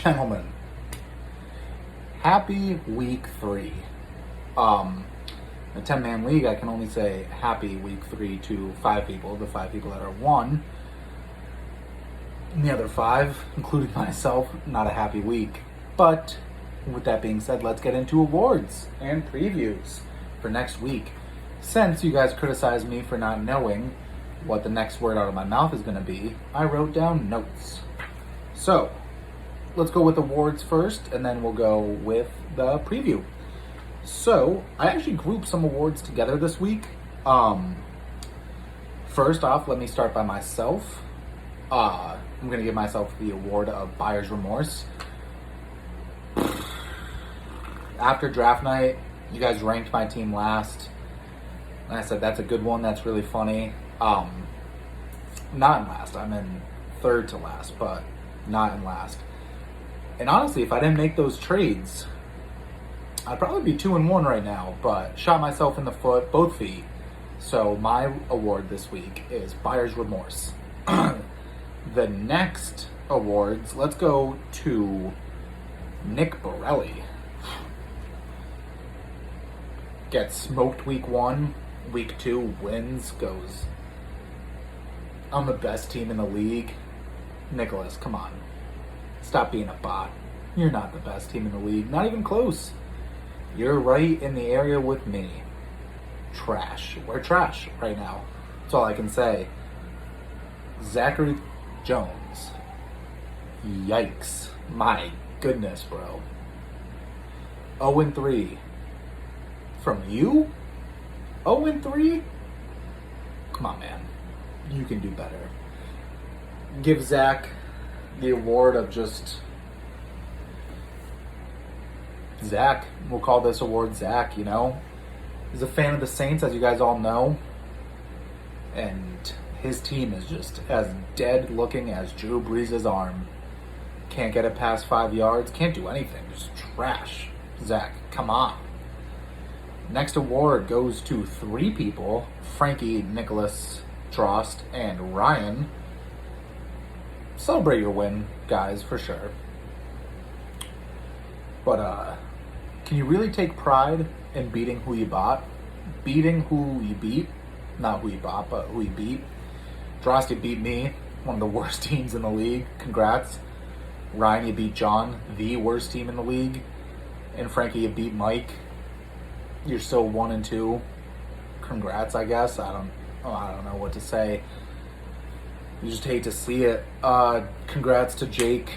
gentlemen, happy week 3. A 10-man league, I can only say happy week 3 to 5 people, the 5 people that are 1. And the other 5, including myself, not a happy week. But with that being said, let's get into awards and previews for next week. Since you guys criticized me for not knowing what the next word out of my mouth is going to be, I wrote down notes. So, let's go with awards first, and then we'll go with the preview. So, I actually grouped some awards together this week. First off, let me start by myself. I'm going to give myself the award of Buyer's Remorse. After draft night, you guys ranked my team last. And I said, that's a good one, that's really funny. Not in last, I'm in third to last, but not in last. And honestly, if I didn't make those trades, I'd probably be 2-1 right now, but shot myself in the foot, both feet. So my award this week is Buyer's Remorse. The next awards, let's go to Nick Borelli. Gets smoked week 1, week 2 wins, goes, I'm the best team in the league. Nicholas, come on. Stop being a bot. You're not the best team in the league, not even close. You're right in the area with me. Trash. We're trash right now. That's all I can say. Zachary Jones. Yikes. My goodness, bro. 0-3. From you? 0-3? Come on, man. You can do better. Give Zach the award of just Zach. We'll call this award Zach, you know. He's a fan of the Saints, as you guys all know. And his team is just as dead looking as Drew Brees' arm. Can't get it past 5 yards. Can't do anything. Just trash. Zach, come on. Next award goes to 3 people. Frankie, Nicholas, Trost, and Ryan. Celebrate your win, guys, for sure. But, can you really take pride in beating who you bought? Beating who you beat? Not who you bought, but who you beat. Trost, you beat me, one of the worst teams in the league. Congrats. Ryan, you beat John, the worst team in the league. And Frankie, you beat Mike. You're still 1-2. Congrats, I guess. I don't know what to say. You just hate to see it. Congrats to Jake.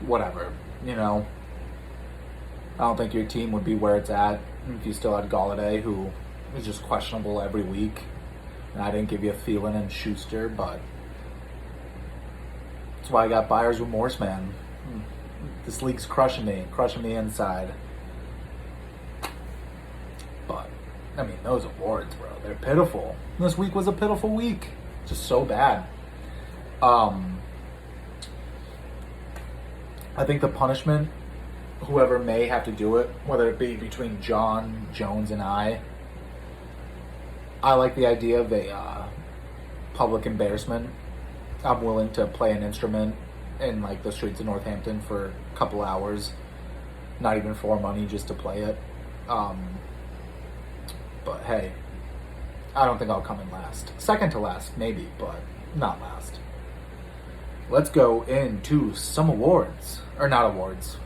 Whatever, you know. I don't think your team would be where it's at if you still had Galladay, who is just questionable every week. And I didn't give you a feeling in Schuster, but that's why I got Buyer's Remorse, man. This league's crushing me inside. But, I mean, those awards, bro, they're pitiful. This week was a pitiful week. Just so bad. I think the punishment, whoever may have to do it, whether it be between John, Jones, and I like the idea of a public embarrassment. I'm willing to play an instrument in like the streets of Northampton for a couple hours, not even for money, just to play it. But hey, I don't think I'll come in last. Second to last, maybe, but not last. Let's go into some awards. Or not awards.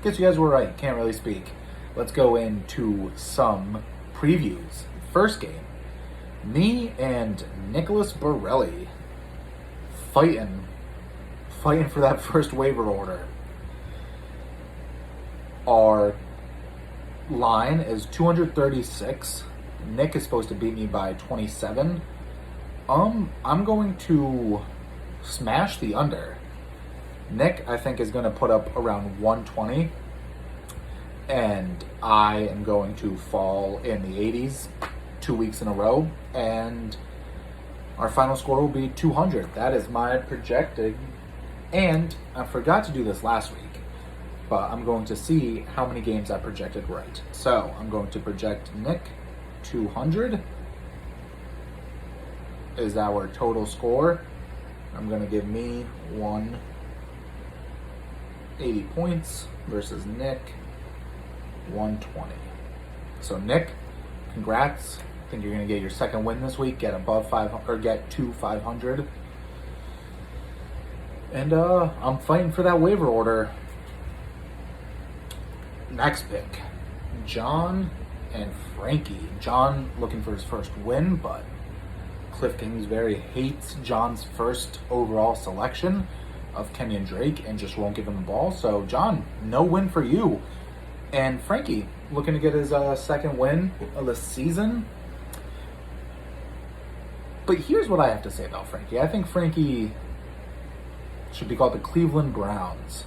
Guess you guys were right. Can't really speak. Let's go into some previews. First game. Me and Nicholas Borelli fighting for that first waiver order. Our line is 236. Nick is supposed to beat me by 27. I'm going to smash the under. Nick, I think, is going to put up around 120. And I am going to fall in the 80s 2 weeks in a row. And our final score will be 200. That is my projected. And I forgot to do this last week, but I'm going to see how many games I projected right. So I'm going to project Nick 200 is our total score. I'm going to give me 1 80 points versus Nick, 120. So Nick, congrats. I think you're going to get your second win this week. Get above 500 or get to 500. And I'm fighting for that waiver order. Next pick, John and Frankie. John looking for his first win, but Cliff Kingsbury hates John's first overall selection of Kenyon Drake and just won't give him the ball. So John, no win for you. And Frankie looking to get his second win of the season. But here's what I have to say about Frankie. I think Frankie should be called the Cleveland Browns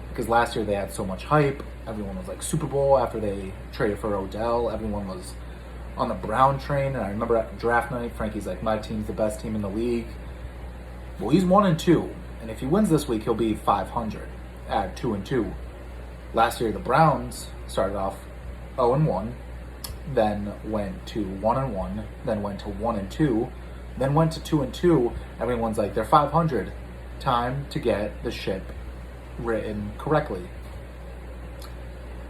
because last year they had so much hype. Everyone was like Super Bowl after they traded for Odell. Everyone was on the Brown train. And I remember at draft night, Frankie's like, my team's the best team in the league. Well, he's 1-2. And if he wins this week, he'll be 500 at 2-2. Last year, the Browns started off 0-1, then went to 1-1, then went to 1-2, then went to 2-2. Everyone's like, they're 500. Time to get the ship written correctly.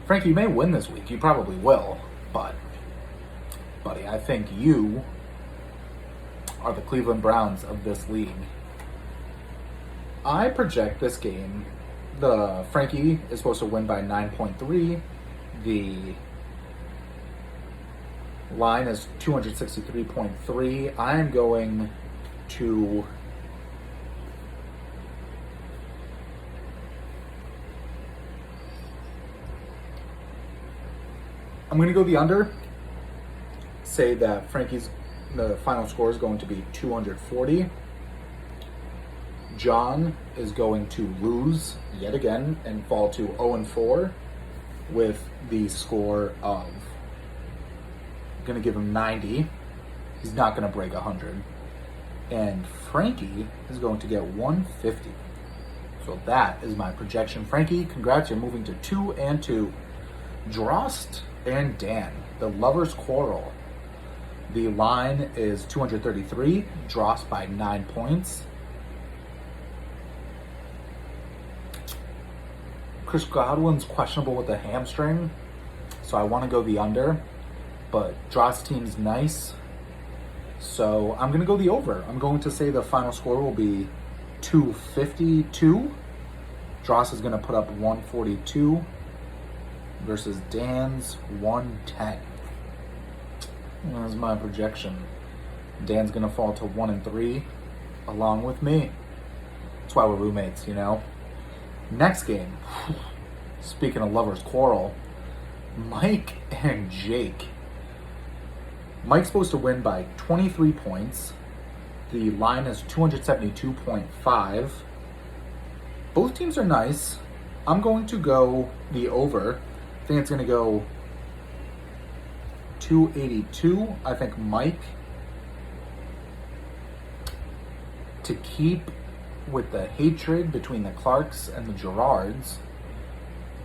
Frankie, you may win this week. You probably will. But, buddy, I think you are the Cleveland Browns of this league. I project this game. The Frankie is supposed to win by 9.3. The line is 263.3. I am going to go the under. Say that the final score is going to be 240. John is going to lose yet again and fall to 0-4 with the score of, I'm going to give him 90. He's not going to break 100. And Frankie is going to get 150. So that is my projection. Frankie, congrats, you're moving to 2-2. Drost and Dan, the lovers' quarrel. The line is 233, Drost by 9 points. Chris Godwin's questionable with the hamstring, so I want to go the under, but Dross team's nice, so I'm going to go the over. I'm going to say the final score will be 252. Dross is going to put up 142 versus Dan's 110. That's my projection. Dan's going to fall to 1-3 along with me. That's why we're roommates, you know. Next game, speaking of lovers' quarrel, Mike and Jake. Mike's supposed to win by 23 points. The line is 272.5. Both teams are nice. I'm going to go the over. I think it's going to go 282. I think Mike, to keep with the hatred between the Clarks and the Gerards,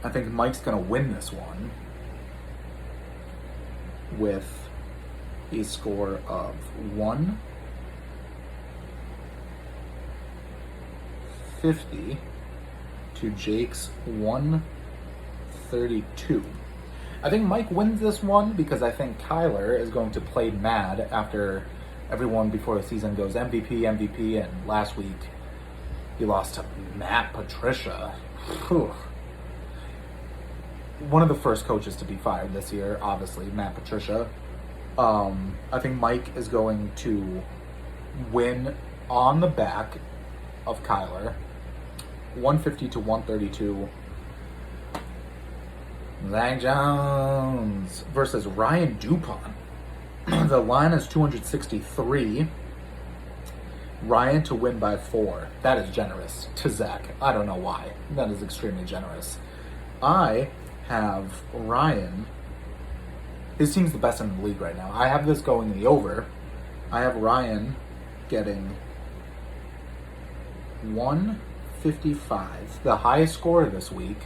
I think Mike's going to win this one with a score of 150 to Jake's 132. I think Mike wins this one because I think Kyler is going to play mad after everyone before the season goes MVP, and last week he lost to Matt Patricia. Whew. One of the first coaches to be fired this year, obviously, Matt Patricia. I think Mike is going to win on the back of Kyler, 150 to 132. Zach Jones versus Ryan Dupont. The line is 263. Ryan to win by 4. That is generous to Zach. I don't know why. That is extremely generous. I have Ryan. His team's the best in the league right now. I have this going the over. I have Ryan getting 155, the highest score this week.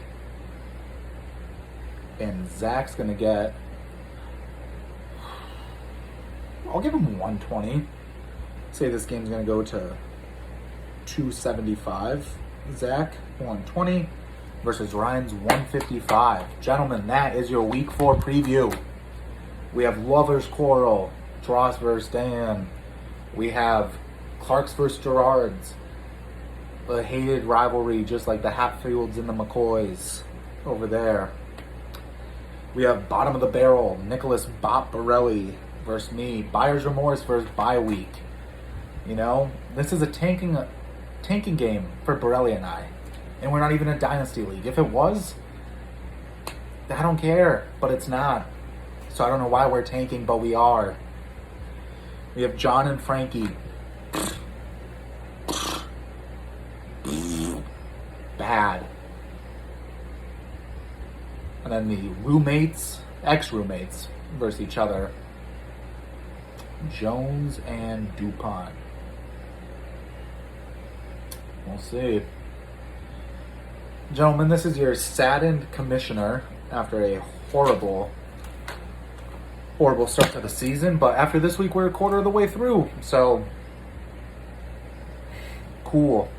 And Zach's going to get, I'll give him 120. Say this game's going to go to 275. Zach, 120. versus Ryan's 155. Gentlemen, that is your week 4 preview. We have Lovers Quarrel, Dross versus Dan. We have Clark's versus Gerard's. A hated rivalry, just like the Hatfields and the McCoys over there. We have Bottom of the Barrel, Nicholas Bop Borelli versus me. Buyer's Remorse versus Bye Week. You know, this is a tanking game for Borelli and I. And we're not even a Dynasty League. If it was, I don't care, but it's not. So I don't know why we're tanking, but we are. We have John and Frankie. Bad. And then the roommates, ex-roommates versus each other. Jones and DuPont. We'll see. Gentlemen, this is your saddened commissioner after a horrible start to the season. But after this week, we're a quarter of the way through. So, cool.